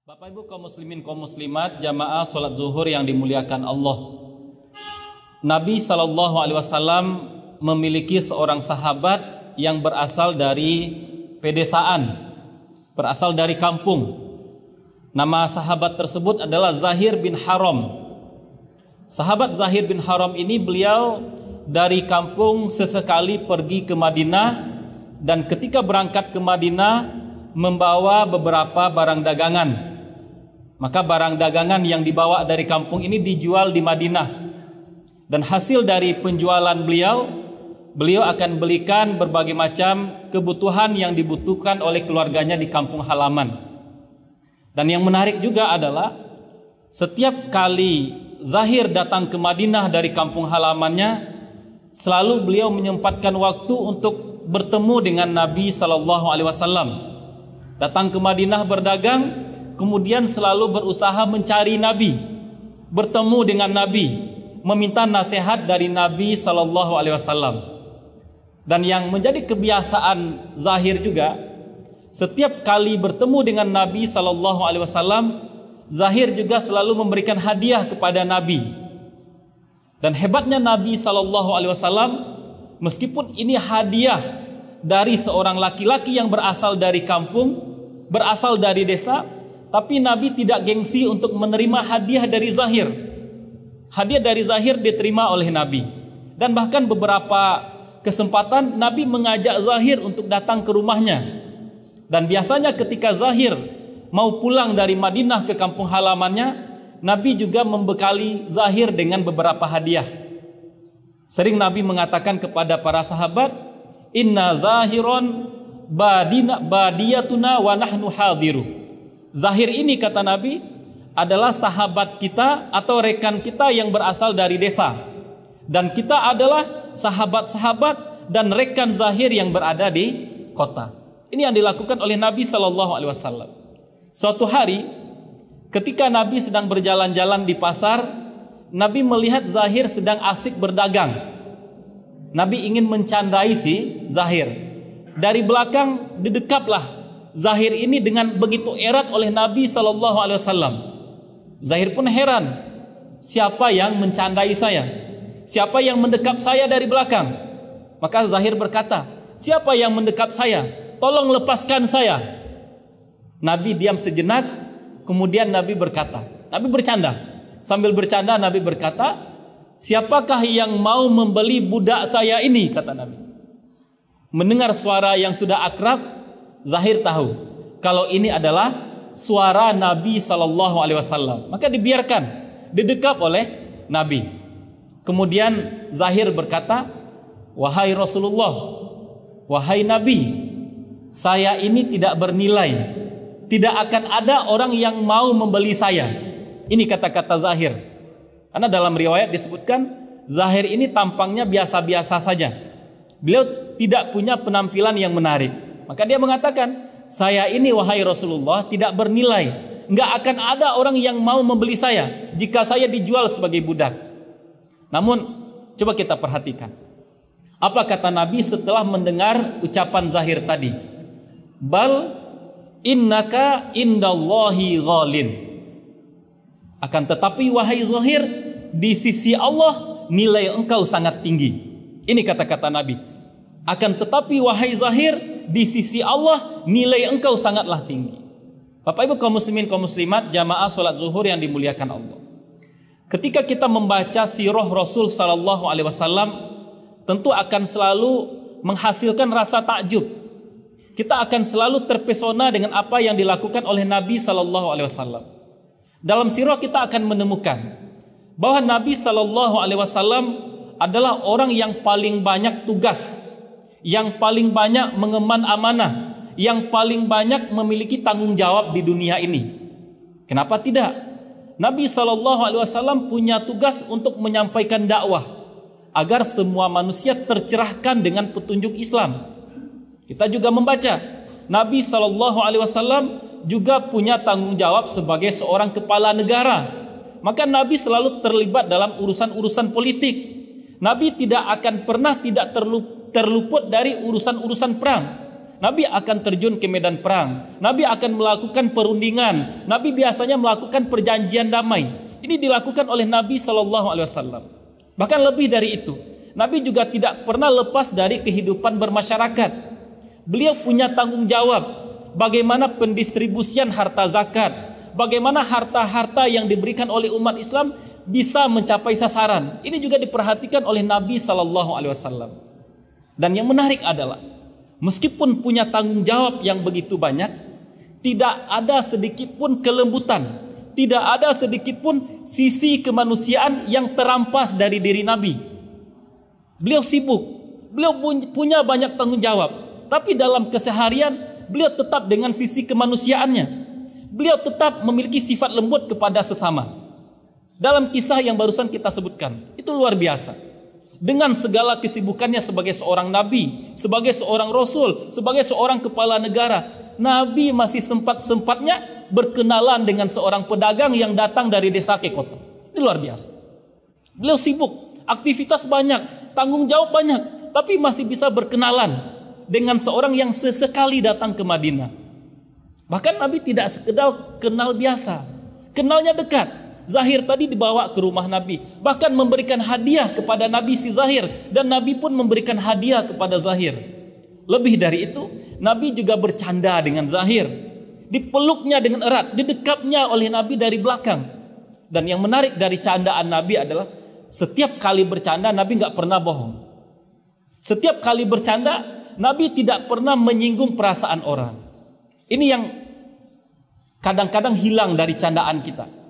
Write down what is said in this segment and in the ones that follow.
Bapak Ibu kaum muslimin kaum muslimat, jamaah sholat zuhur yang dimuliakan Allah. Nabi SAW memiliki seorang sahabat yang berasal dari pedesaan, berasal dari kampung. Nama sahabat tersebut adalah Zahir bin Haram. Sahabat Zahir bin Haram ini beliau dari kampung sesekali pergi ke Madinah, dan ketika berangkat ke Madinah membawa beberapa barang dagangan. Maka barang dagangan yang dibawa dari kampung ini dijual di Madinah. Dan hasil dari penjualan beliau akan belikan berbagai macam kebutuhan yang dibutuhkan oleh keluarganya di kampung halaman. Dan yang menarik juga adalah setiap kali Zahir datang ke Madinah dari kampung halamannya, selalu beliau menyempatkan waktu untuk bertemu dengan Nabi SAW. Datang ke Madinah berdagang, kemudian selalu berusaha mencari Nabi, bertemu dengan Nabi, meminta nasihat dari Nabi SAW. Dan yang menjadi kebiasaan Zahir juga, setiap kali bertemu dengan Nabi SAW, Zahir juga selalu memberikan hadiah kepada Nabi. Dan hebatnya Nabi SAW, meskipun ini hadiah dari seorang laki-laki yang berasal dari kampung, berasal dari desa, tapi Nabi tidak gengsi untuk menerima hadiah dari Zahir. Hadiah dari Zahir diterima oleh Nabi. Dan bahkan beberapa kesempatan Nabi mengajak Zahir untuk datang ke rumahnya. Dan biasanya ketika Zahir mau pulang dari Madinah ke kampung halamannya, Nabi juga membekali Zahir dengan beberapa hadiah. Sering Nabi mengatakan kepada para sahabat, "Inna Zahiron badiyatuna wa nahnu hadiru." Zahir ini, kata Nabi, adalah sahabat kita atau rekan kita yang berasal dari desa, dan kita adalah sahabat-sahabat dan rekan Zahir yang berada di kota. Ini yang dilakukan oleh Nabi SAW. Suatu hari ketika Nabi sedang berjalan-jalan di pasar, Nabi melihat Zahir sedang asik berdagang. Nabi ingin mencandai si Zahir. Dari belakang didekaplah Zahir ini dengan begitu erat oleh Nabi SAW. Zahir pun heran, siapa yang mencandai saya? Siapa yang mendekap saya dari belakang? Maka Zahir berkata, siapa yang mendekap saya? Tolong lepaskan saya. Nabi diam sejenak, kemudian Nabi berkata, Nabi bercanda. Sambil bercanda Nabi berkata, siapakah yang mau membeli budak saya ini? Kata Nabi. Mendengar suara yang sudah akrab, Zahir tahu kalau ini adalah suara Nabi SAW. Maka dibiarkan, didekap oleh Nabi. Kemudian Zahir berkata, wahai Rasulullah, wahai Nabi, saya ini tidak bernilai, tidak akan ada orang yang mau membeli saya. Ini kata-kata Zahir. Karena dalam riwayat disebutkan Zahir ini tampangnya biasa-biasa saja. Beliau tidak punya penampilan yang menarik. Maka dia mengatakan, saya ini wahai Rasulullah tidak bernilai, nggak akan ada orang yang mau membeli saya jika saya dijual sebagai budak. Namun coba kita perhatikan, apa kata Nabi setelah mendengar ucapan Zahir tadi? Bal innaka indallahi ghalin. Akan tetapi wahai Zahir, di sisi Allah nilai engkau sangat tinggi. Ini kata-kata Nabi. Akan tetapi wahai Zahir, di sisi Allah nilai engkau sangatlah tinggi. Bapak Ibu kaum muslimin kaum muslimat, jamaah sholat zuhur yang dimuliakan Allah. Ketika kita membaca sirah Rasul SAW, tentu akan selalu menghasilkan rasa takjub. Kita akan selalu terpesona dengan apa yang dilakukan oleh Nabi SAW. Dalam sirah kita akan menemukan bahwa Nabi SAW adalah orang yang paling banyak tugas, yang paling banyak mengemban amanah, yang paling banyak memiliki tanggung jawab di dunia ini. Kenapa tidak? Nabi SAW punya tugas untuk menyampaikan dakwah agar semua manusia tercerahkan dengan petunjuk Islam. Kita juga membaca Nabi SAW juga punya tanggung jawab sebagai seorang kepala negara. Maka Nabi selalu terlibat dalam urusan-urusan politik. Nabi tidak akan pernah tidak terluput dari urusan-urusan perang. Nabi akan terjun ke medan perang. Nabi akan melakukan perundingan. Nabi biasanya melakukan perjanjian damai. Ini dilakukan oleh Nabi SAW. Bahkan lebih dari itu, Nabi juga tidak pernah lepas dari kehidupan bermasyarakat. Beliau punya tanggung jawab bagaimana pendistribusian harta zakat, bagaimana harta-harta yang diberikan oleh umat Islam bisa mencapai sasaran. Ini juga diperhatikan oleh Nabi SAW. Dan yang menarik adalah, meskipun punya tanggung jawab yang begitu banyak, tidak ada sedikit pun kelembutan, tidak ada sedikit pun sisi kemanusiaan yang terampas dari diri Nabi. Beliau sibuk, beliau punya banyak tanggung jawab, tapi dalam keseharian beliau tetap dengan sisi kemanusiaannya. Beliau tetap memiliki sifat lembut kepada sesama. Dalam kisah yang barusan kita sebutkan, itu luar biasa. Dengan segala kesibukannya sebagai seorang nabi, sebagai seorang rasul, sebagai seorang kepala negara, Nabi masih sempat-sempatnya berkenalan dengan seorang pedagang yang datang dari desa ke kota. Ini luar biasa. Beliau sibuk, aktivitas banyak, tanggung jawab banyak, tapi masih bisa berkenalan dengan seorang yang sesekali datang ke Madinah. Bahkan Nabi tidak sekedar kenal biasa, kenalnya dekat. Zahir tadi dibawa ke rumah Nabi, bahkan memberikan hadiah kepada Nabi si Zahir, dan Nabi pun memberikan hadiah kepada Zahir. Lebih dari itu, Nabi juga bercanda dengan Zahir, dipeluknya dengan erat, didekapnya oleh Nabi dari belakang. Dan yang menarik dari candaan Nabi adalah setiap kali bercanda Nabi nggak pernah bohong. Setiap kali bercanda Nabi tidak pernah menyinggung perasaan orang. Ini yang kadang-kadang hilang dari candaan kita.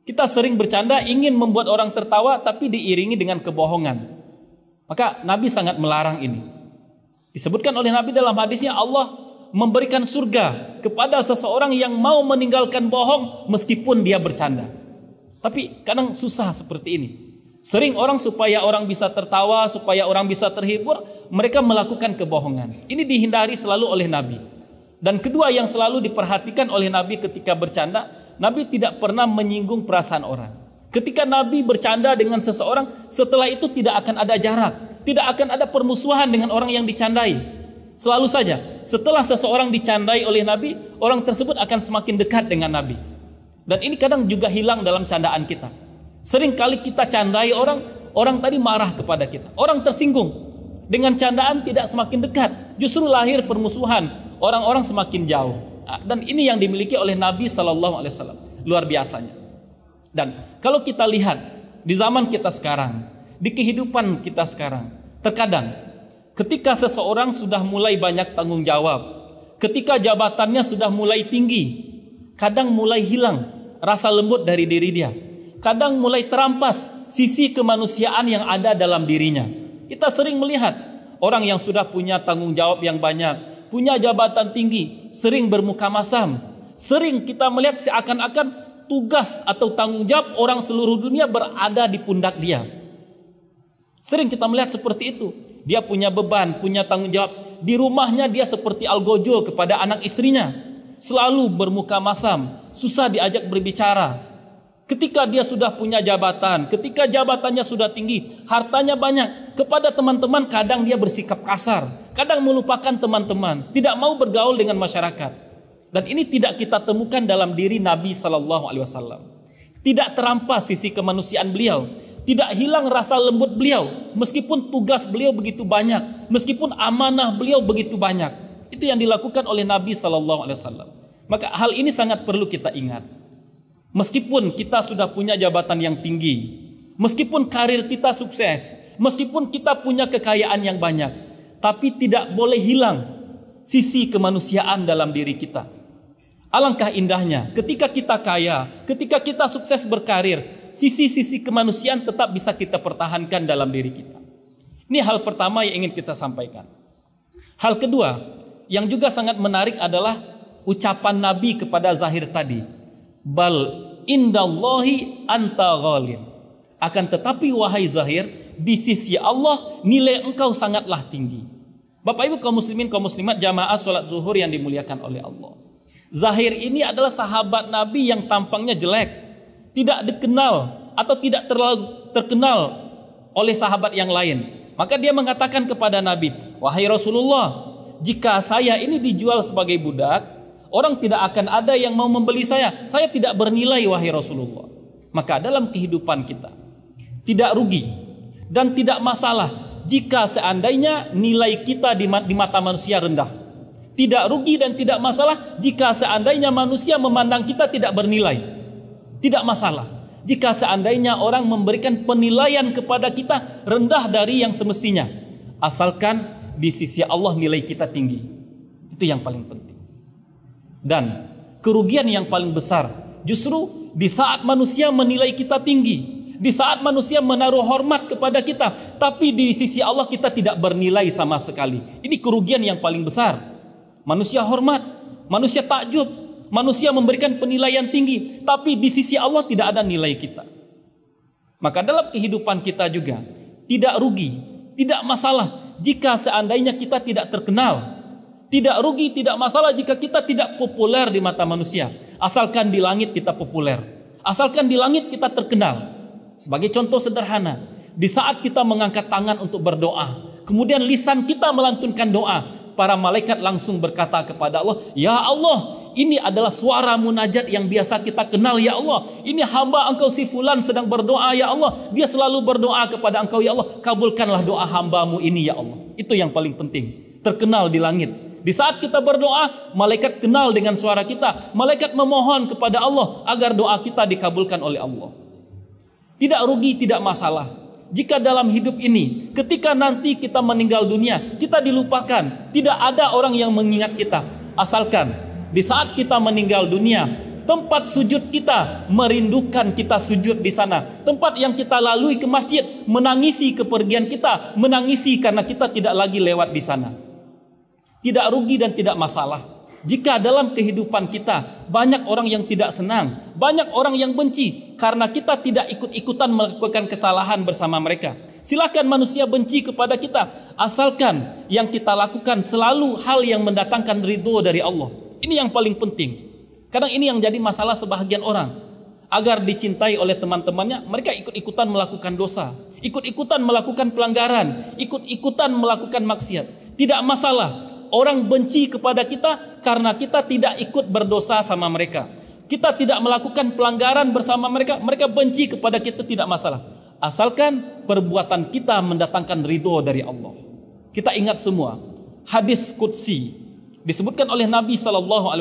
Kita sering bercanda ingin membuat orang tertawa tapi diiringi dengan kebohongan. Maka Nabi sangat melarang ini. Disebutkan oleh Nabi dalam hadisnya, Allah memberikan surga kepada seseorang yang mau meninggalkan bohong meskipun dia bercanda. Tapi kadang susah seperti ini. Sering orang supaya orang bisa tertawa, supaya orang bisa terhibur, mereka melakukan kebohongan. Ini dihindari selalu oleh Nabi. Dan kedua yang selalu diperhatikan oleh Nabi ketika bercanda, Nabi tidak pernah menyinggung perasaan orang. Ketika Nabi bercanda dengan seseorang, setelah itu tidak akan ada jarak, tidak akan ada permusuhan dengan orang yang dicandai. Selalu saja, setelah seseorang dicandai oleh Nabi, orang tersebut akan semakin dekat dengan Nabi. Dan ini kadang juga hilang dalam candaan kita. Sering kali kita candai orang, orang tadi marah kepada kita, orang tersinggung. Dengan candaan tidak semakin dekat, justru lahir permusuhan, orang-orang semakin jauh. Dan ini yang dimiliki oleh Nabi SAW, luar biasanya. Dan kalau kita lihat di zaman kita sekarang, di kehidupan kita sekarang, terkadang ketika seseorang sudah mulai banyak tanggung jawab, ketika jabatannya sudah mulai tinggi, kadang mulai hilang rasa lembut dari diri dia, kadang mulai terampas sisi kemanusiaan yang ada dalam dirinya. Kita sering melihat orang yang sudah punya tanggung jawab yang banyak, punya jabatan tinggi, sering bermuka masam. Sering kita melihat seakan-akan tugas atau tanggung jawab orang seluruh dunia berada di pundak dia. Sering kita melihat seperti itu. Dia punya beban, punya tanggung jawab. Di rumahnya dia seperti algojo kepada anak istrinya. Selalu bermuka masam, susah diajak berbicara. Ketika dia sudah punya jabatan, ketika jabatannya sudah tinggi, hartanya banyak, kepada teman-teman kadang dia bersikap kasar, kadang melupakan teman-teman, tidak mau bergaul dengan masyarakat. Dan ini tidak kita temukan dalam diri Nabi SAW. Tidak terampas sisi kemanusiaan beliau, tidak hilang rasa lembut beliau, meskipun tugas beliau begitu banyak, meskipun amanah beliau begitu banyak. Itu yang dilakukan oleh Nabi SAW. Maka hal ini sangat perlu kita ingat. Meskipun kita sudah punya jabatan yang tinggi, meskipun karir kita sukses, meskipun kita punya kekayaan yang banyak, tapi tidak boleh hilang sisi kemanusiaan dalam diri kita. Alangkah indahnya ketika kita kaya, ketika kita sukses berkarir, sisi-sisi kemanusiaan tetap bisa kita pertahankan dalam diri kita. Ini hal pertama yang ingin kita sampaikan. Hal kedua yang juga sangat menarik adalah ucapan Nabi kepada Zahir tadi. Bal indallahi anta ghalin. Akan tetapi wahai Zahir, di sisi Allah nilai engkau sangatlah tinggi. Bapak Ibu kaum muslimin kaum muslimat jamaah salat zuhur yang dimuliakan oleh Allah. Zahir ini adalah sahabat Nabi yang tampangnya jelek, tidak dikenal atau tidak terlalu terkenal oleh sahabat yang lain. Maka dia mengatakan kepada Nabi, wahai Rasulullah, jika saya ini dijual sebagai budak, orang tidak akan ada yang mau membeli saya tidak bernilai wahai Rasulullah. Maka dalam kehidupan kita tidak rugi dan tidak masalah jika seandainya nilai kita di mata manusia rendah. Tidak rugi dan tidak masalah jika seandainya manusia memandang kita tidak bernilai. Tidak masalah jika seandainya orang memberikan penilaian kepada kita rendah dari yang semestinya, asalkan di sisi Allah nilai kita tinggi. Itu yang paling penting. Dan kerugian yang paling besar justru di saat manusia menilai kita tinggi, di saat manusia menaruh hormat kepada kita, tapi di sisi Allah kita tidak bernilai sama sekali. Ini kerugian yang paling besar. Manusia hormat, manusia takjub, manusia memberikan penilaian tinggi, tapi di sisi Allah tidak ada nilai kita. Maka dalam kehidupan kita juga tidak rugi, tidak masalah jika seandainya kita tidak terkenal. Tidak rugi, tidak masalah jika kita tidak populer di mata manusia. Asalkan di langit kita populer, asalkan di langit kita terkenal. Sebagai contoh sederhana, di saat kita mengangkat tangan untuk berdoa, kemudian lisan kita melantunkan doa, para malaikat langsung berkata kepada Allah, "Ya Allah, ini adalah suara munajat yang biasa kita kenal ya Allah. Ini hamba Engkau si fulan sedang berdoa ya Allah. Dia selalu berdoa kepada Engkau ya Allah. Kabulkanlah doa hambamu ini ya Allah." Itu yang paling penting, terkenal di langit. Di saat kita berdoa, malaikat kenal dengan suara kita. Malaikat memohon kepada Allah agar doa kita dikabulkan oleh Allah. Tidak rugi, tidak masalah jika dalam hidup ini, ketika nanti kita meninggal dunia, kita dilupakan, tidak ada orang yang mengingat kita. Asalkan di saat kita meninggal dunia, tempat sujud kita merindukan kita sujud di sana. Tempat yang kita lalui ke masjid, menangisi kepergian kita, menangisi karena kita tidak lagi lewat di sana. Tidak rugi dan tidak masalah jika dalam kehidupan kita banyak orang yang tidak senang, banyak orang yang benci karena kita tidak ikut-ikutan melakukan kesalahan bersama mereka. Silakan manusia benci kepada kita, asalkan yang kita lakukan selalu hal yang mendatangkan ridho dari Allah. Ini yang paling penting. Kadang ini yang jadi masalah sebahagian orang. Agar dicintai oleh teman-temannya, mereka ikut-ikutan melakukan dosa, ikut-ikutan melakukan pelanggaran, ikut-ikutan melakukan maksiat. Tidak masalah orang benci kepada kita karena kita tidak ikut berdosa sama mereka. Kita tidak melakukan pelanggaran bersama mereka. Mereka benci kepada kita, tidak masalah. Asalkan perbuatan kita mendatangkan ridho dari Allah. Kita ingat semua hadis qudsi disebutkan oleh Nabi SAW.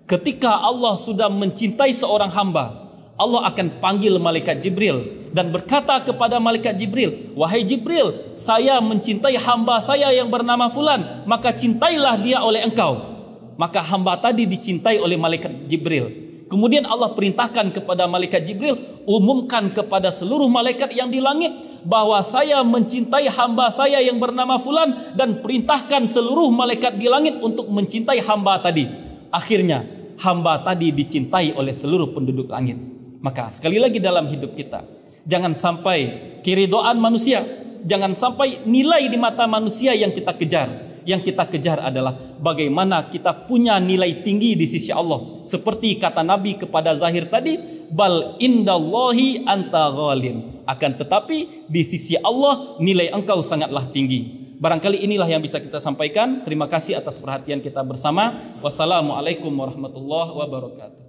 Ketika Allah sudah mencintai seorang hamba, Allah akan panggil malaikat Jibril dan berkata kepada malaikat Jibril, "Wahai Jibril, saya mencintai hamba saya yang bernama fulan, maka cintailah dia oleh engkau." Maka hamba tadi dicintai oleh malaikat Jibril. Kemudian Allah perintahkan kepada malaikat Jibril, umumkan kepada seluruh malaikat yang di langit bahwa saya mencintai hamba saya yang bernama fulan, dan perintahkan seluruh malaikat di langit untuk mencintai hamba tadi. Akhirnya hamba tadi dicintai oleh seluruh penduduk langit. Maka sekali lagi dalam hidup kita, jangan sampai keridhaan manusia, jangan sampai nilai di mata manusia yang kita kejar. Yang kita kejar adalah bagaimana kita punya nilai tinggi di sisi Allah. Seperti kata Nabi kepada Zahir tadi, "Bal indallahi anta ghalin." Akan tetapi di sisi Allah nilai engkau sangatlah tinggi. Barangkali inilah yang bisa kita sampaikan. Terima kasih atas perhatian kita bersama. Wassalamualaikum warahmatullahi wabarakatuh.